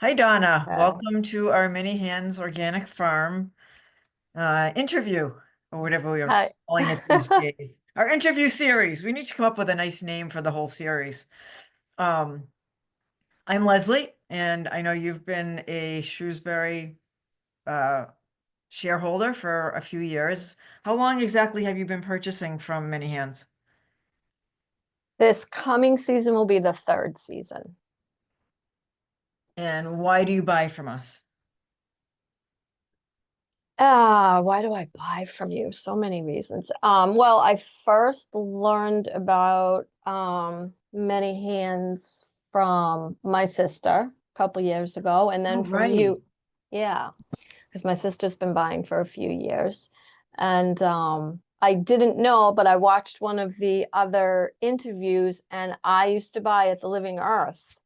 Hi, Donna. Okay. Welcome to our Mini Hands Organic Farm interview, or whatever we are Hi. calling it these days. Our interview series. We need to come up with a nice name for the whole series. Um, I'm Leslie, and I know you've been a Shrewsbury uh, shareholder for a few years. How long exactly have you been purchasing from Mini Hands? This coming season will be the third season. And why do you buy from us? Why do I buy from you? So many reasons. Well, I first learned about many hands from my sister a couple years ago, and Oh, then from right. you. Yeah, because my sister's been buying for a few years. And I didn't know, but I watched one of the other interviews, and I used to buy at the Living Earth.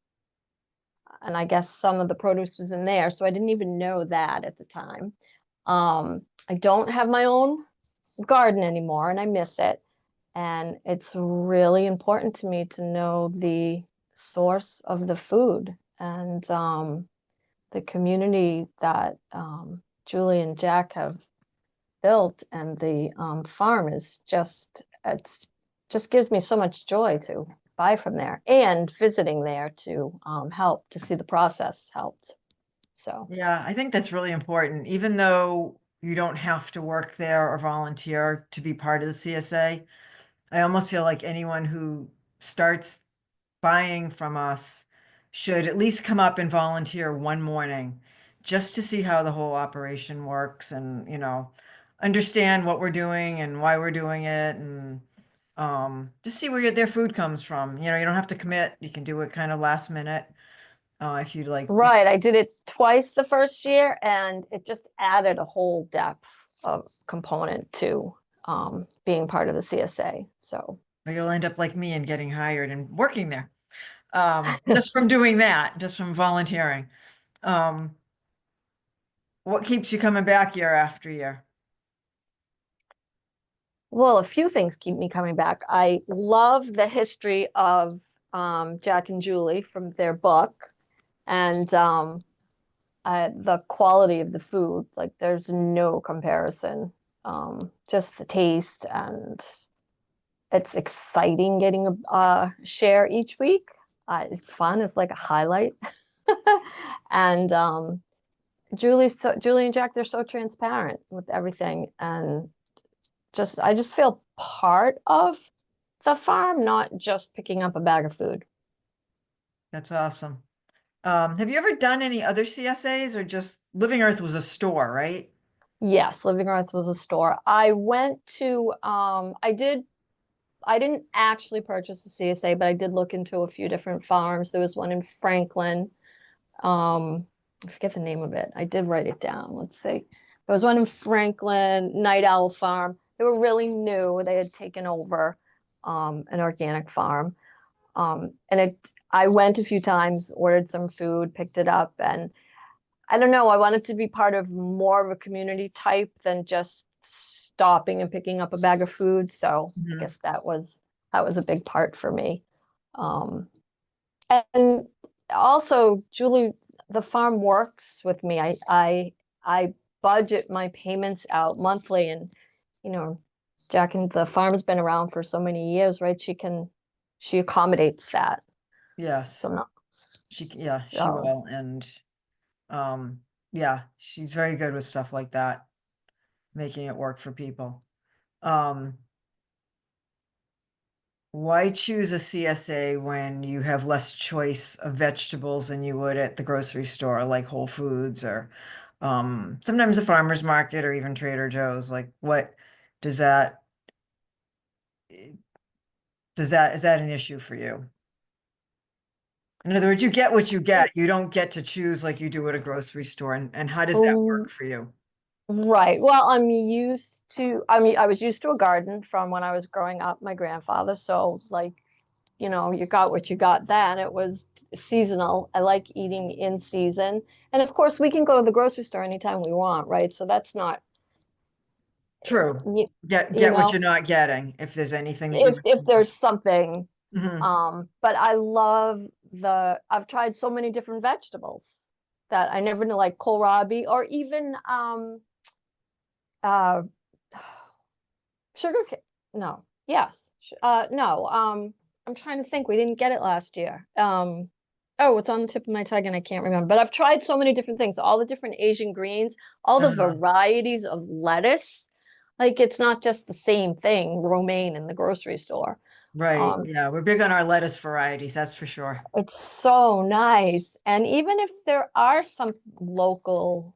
And I guess some of the produce was in there. So I didn't even know that at the time. I don't have my own garden anymore and I miss it. And it's really important to me to know the source of the food and the community that Julie and Jack have built, and the farm is it's just gives me so much joy to buy from there, and visiting there to help to see the process helped. So Yeah, I think that's really important. Even though you don't have to work there or volunteer to be part of the CSA, I almost feel like anyone who starts buying from us should at least come up and volunteer one morning just to see how the whole operation works and, understand what we're doing and why we're doing it and just see where their food comes from. You don't have to commit. You can do it kind of last minute if you'd like. right, I did it twice the first year, and it just added a whole depth of component to being part of the CSA. So Or you'll end up like me and getting hired and working there. Just from doing that, just from volunteering. Um, what keeps you coming back year after year? well, a few things keep me coming back. I love the history of Jack and Julie from their book, and the quality of the food. Like there's no comparison. Just the taste, and it's exciting getting a share each week. It's fun. It's like a highlight. And Julie and Jack, they're so transparent with everything, and just I just feel part of the farm, not just picking up a bag of food. That's awesome. Have you ever done any other CSAs or just Living Earth was a store, right? Yes, Living Earth was a store. I went to I didn't actually purchase a CSA, but I did look into a few different farms. There was one in Franklin. I forget the name of it. I did write it down. Let's see. There was one in Franklin, Night Owl Farm. They were really new. They had taken over an organic farm. I went a few times, ordered some food, picked it up, and I don't know. I wanted to be part of more of a community type than just stopping and picking up a bag of food. So I Mhm. guess that was a big part for me. Um, and also, Julie, the farm works with me. I budget my payments out monthly, and you know, Jack and the farm's been around for so many years, right? She accommodates that. Yes, So no, she so will. And um, yeah, she's very good with stuff like that, making it work for people. Um, why choose a CSA when you have less choice of vegetables than you would at the grocery store, like Whole Foods or sometimes a farmer's market or even Trader Joe's? Like, what does that is that an issue for you? In other words, you get what you get. You don't get to choose like you do at a grocery store. And how does that work oh, for you? right. Well, I was used to a garden from when I was growing up, my grandfather. So, like, you got what you got then. It was seasonal. I like eating in season. And of course, we can go to the grocery store anytime we want, right? So that's not, True. you, you Get what know, you're not getting if there's anything that if you if there's miss. something. Hmm. But I've tried so many different vegetables. that I never knew, like kohlrabi or even uh sugar cane. No, yes. No. I'm trying to think. We didn't get it last year. Oh, it's on the tip of my tongue and I can't remember. But I've tried so many different things, all the different Asian greens, all the Uh, varieties of lettuce. Like it's not just the same thing, romaine in the grocery store. right. Um, Yeah, we're big on our lettuce varieties, that's for sure. it's so nice. And even if there are some local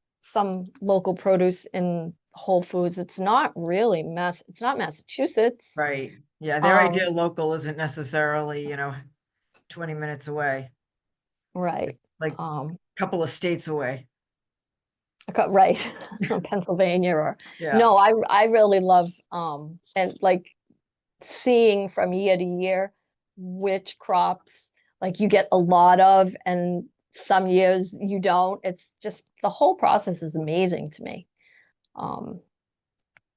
produce in Whole Foods, it's not really it's not Massachusetts. Right. Yeah, their Um, idea local isn't necessarily, 20 minutes away. right. It's like a Um, couple of states away. right. Pennsylvania or Yeah, no, I really love and like seeing from year to year which crops like you get a lot of and some years you don't. It's just the whole process is amazing to me. Um,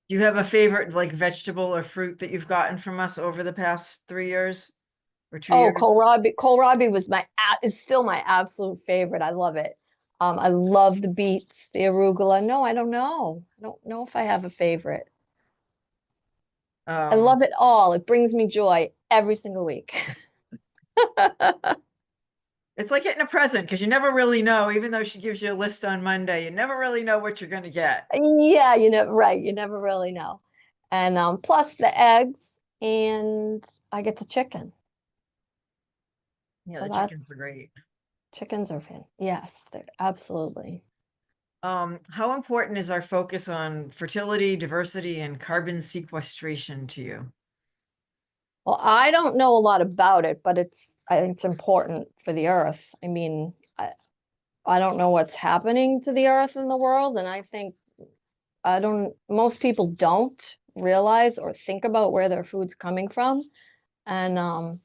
do you have a favorite like vegetable or fruit that you've gotten from us over the past 3 years or two oh, years? kohlrabi was is still my absolute favorite. I love it. I love the beets, the arugula. No, I don't know. I don't know if I have a favorite. I Um, love it all. It brings me joy every single week. it's like getting a present because you never really know, even though she gives you a list on Monday, you never really know what you're going to get. Yeah, right. You never really know. And plus the eggs, and I get the chicken. Yeah, So the chickens are that's great. chickens are fan. Yes, they're absolutely. How important is our focus on fertility, diversity, and carbon sequestration to you? Well, I don't know a lot about it, but I think it's important for the earth. I mean, I don't know what's happening to the earth and the world, and I think I don't most people don't realize or think about where their food's coming from. And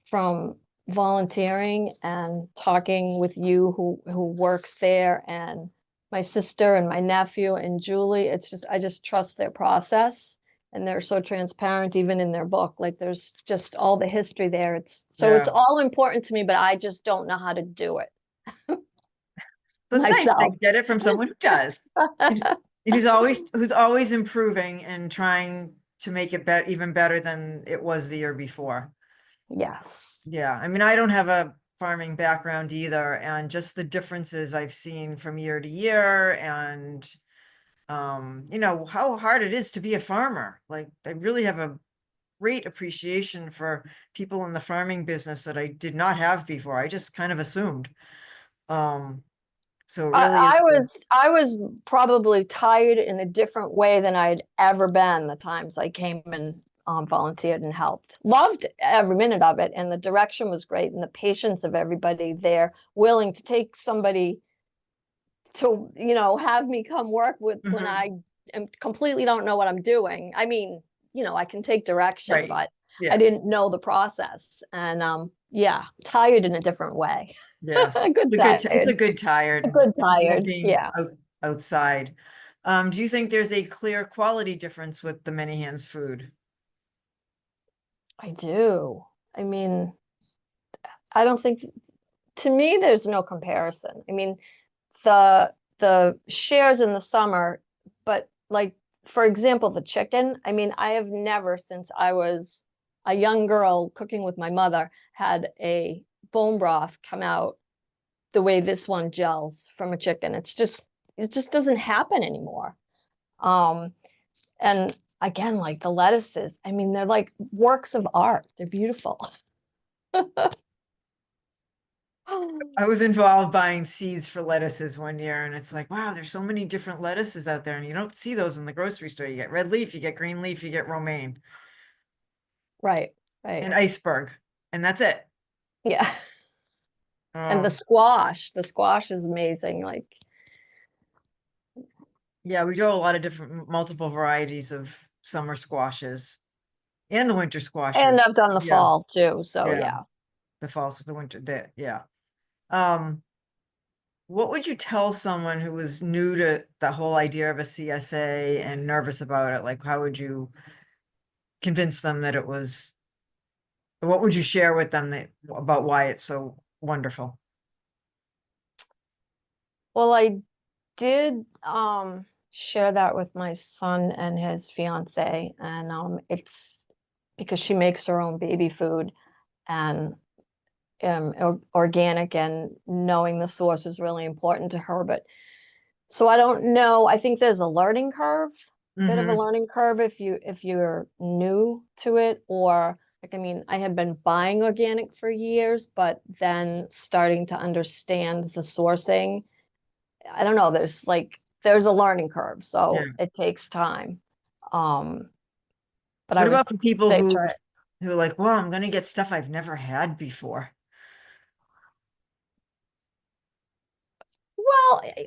from volunteering and talking with you who works there and my sister and my nephew and Julie, it's just I just trust their process and they're so transparent even in their book. Like there's just all the history there. It's Yeah. all important to me, but I just don't know how to do it That's nice to myself. get it from someone who does. And who's always improving and trying to make it even better than it was the year before. Yes. Yeah, I mean, I don't have a farming background either, and just the differences I've seen from year to year and how hard it is to be a farmer. Like I really have a great appreciation for people in the farming business that I did not have before. I just kind of assumed. Um, so it really is. I was probably tired in a different way than I'd ever been the times I came and volunteered and helped. Loved every minute of it, and the direction was great, and the patience of everybody there, willing to take somebody to have me come work with when Mhm. I completely don't know what I'm doing. I mean, I can take direction, Right. but I Yes. didn't know the process, and yeah, tired in a different way. Yes. Good It's a tired, good a tired, good especially tired. being Yeah. outside. Do you think there's a clear quality difference with the many hands food? I do. I mean, I don't think to me there's no comparison. I mean, the shares in the summer, but like for example, the chicken, I mean, I have never since I was a young girl cooking with my mother had a bone broth come out the way this one gels from a chicken. It just doesn't happen anymore. Um, and again, like the lettuces, I mean, they're like works of art. They're beautiful. I was involved buying seeds for lettuces one year, and it's like, wow, there's so many different lettuces out there, and you don't see those in the grocery store. You get red leaf, you get green leaf, you get romaine Right, right. and iceberg, and that's it. Yeah. And Um, the squash is amazing. Like, yeah, we grow a lot of different, multiple varieties of summer squashes and the winter squashes. and I've done the Yeah, fall too. So yeah, yeah. the falls with the winter. Yeah. Um, what would you tell someone who was new to the whole idea of a CSA and nervous about it? Like, how would you convince them that it was, what would you share with them about why it's so wonderful? Well, I did share that with my son and his fiance, and it's because she makes her own baby food and organic, and knowing the source is really important to her. But so I don't know. I think there's a learning curve, bit of a Mm-hmm. learning curve if you're new to it, or like I mean, I had been buying organic for years, but then starting to understand the sourcing. I don't know, there's a learning curve, Yeah. so it takes time. Um, but I What would about for people say try it. who are like, well, I'm gonna get stuff I've never had before?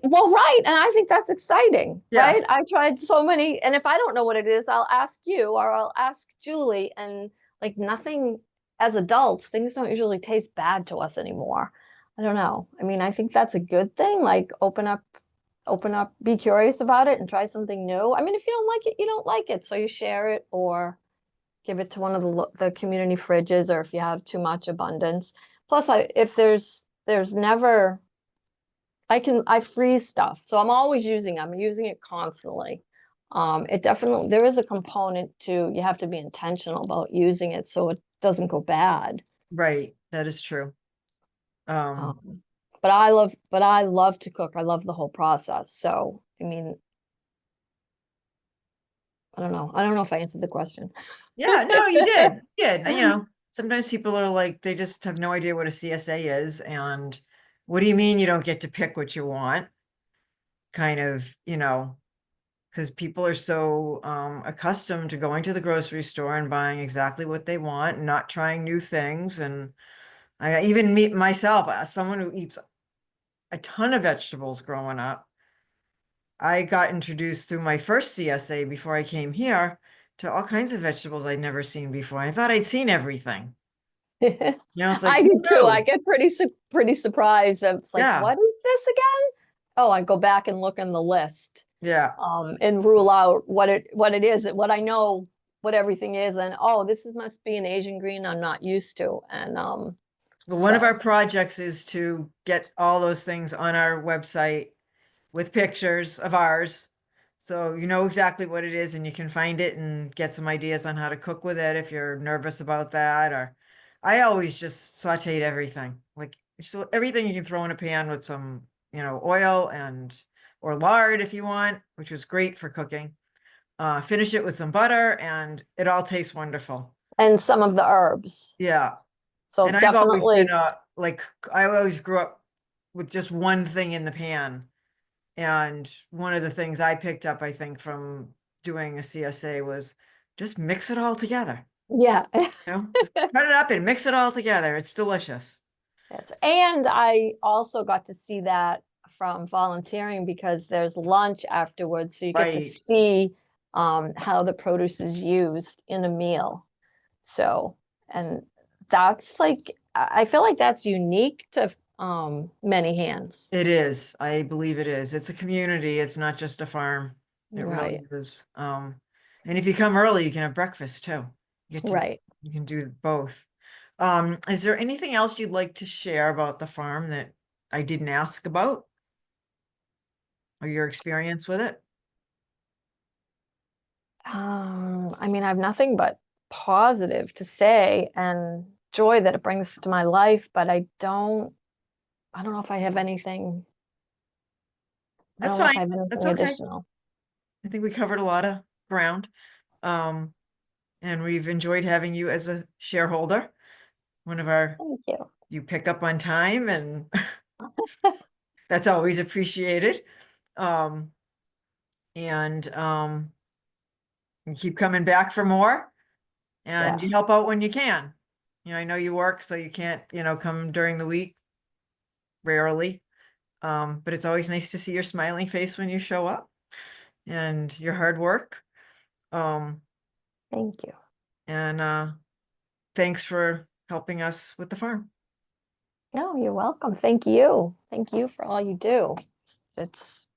Well, right. And I think that's exciting, right? Yes. I tried so many, and if I don't know what it is, I'll ask you or I'll ask Julie. And like nothing, as adults, things don't usually taste bad to us anymore. I don't know. I mean, I think that's a good thing. Like open up, be curious about it and try something new. I mean, if you don't like it, you don't like it. So you share it or give it to one of the community fridges, or if you have too much abundance. Plus, if there's never I freeze stuff. So I'm using it constantly. It definitely, there is a component to, you have to be intentional about using it so it doesn't go bad. Right. That is true. Um, Um, but I love to cook. I love the whole process. So, I mean, I don't know. I don't know if I answered the question. yeah, no, you did. You did. You know, sometimes people are like, they just have no idea what a CSA is. And what do you mean you don't get to pick what you want? Kind of, because people are so accustomed to going to the grocery store and buying exactly what they want and not trying new things. And I even meet myself as someone who eats a ton of vegetables growing up. I got introduced through my first CSA before I came here to all kinds of vegetables I'd never seen before. I thought I'd seen everything. It's like, I who do too. I knew? get pretty surprised. It's like, Yeah, what is this again? Oh, I go back and look in the list, yeah. and rule out what it is, what I know, what everything is, and oh, this is must be an Asian green I'm not used to, and But one of our so projects is to get all those things on our website with pictures of ours. So you know exactly what it is and you can find it and get some ideas on how to cook with it if you're nervous about that. Or I always just sauteed everything, like so everything you can throw in a pan with some, oil and or lard if you want, which was great for cooking. Finish it with some butter and it all tastes wonderful. and some of the herbs. Yeah. So And I've always been definitely, I always grew up with just one thing in the pan. And one of the things I picked up, I think, from doing a CSA was just mix it all together. yeah. Just cut it up and mix it all together. It's delicious. Yes. And I also got to see that from volunteering because there's lunch afterwards. So you get to Right. see how the produce is used in a meal. So, and that's like, I feel like that's unique to many hands. It is. I believe it is. It's a community. It's not just a farm. It really Right, is. And if you come early, you can have breakfast too. right. You can do both. Is there anything else you'd like to share about the farm that I didn't ask about or your experience with it? I mean, I have nothing but positive to say and joy that it brings to my life, but I don't know if I have anything, I That's don't know if fine. I have That's anything okay. additional. I think we covered a lot of ground. Um, and we've enjoyed having you as a shareholder. One of our, Thank you. you pick up on time and that's always appreciated. Um, and you keep coming back for more and you Yes. help out when you can. I know you work, so you can't, come during the week, rarely. But it's always nice to see your smiling face when you show up and your hard work. Um, Thank you. and thanks for helping us with the farm. No, you're welcome. Thank you. Thank you for all you do. It's